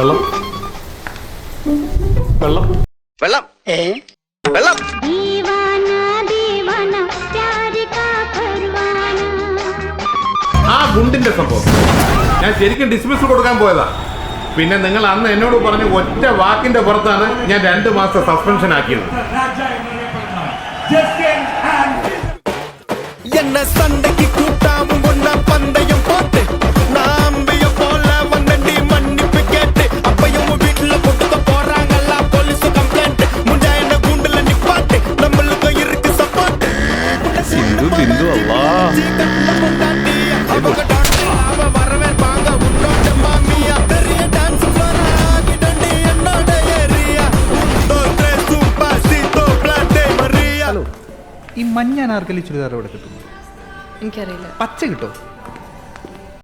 വെള്ളം വെള്ളം വെള്ളം വെള്ളം. ആ ഗുണ്ടിന്റെ സംഭവം ഞാൻ ശരിക്കും ഡിസ്മിസ് കൊടുക്കാൻ പോയതാ. പിന്നെ നിങ്ങൾ അന്ന് എന്നോട് പറഞ്ഞ ഒറ്റ വാക്കിന്റെ പുറത്താണ് ഞാൻ 2 മാസം സസ്പെൻഷൻ ആക്കിയത്. ഈ മഞ്ഞ അനാർക്കലി ചുരിദാർ ഇവിടെ കിട്ടും? എനിക്കറിയില്ല. പച്ച കിട്ടോ?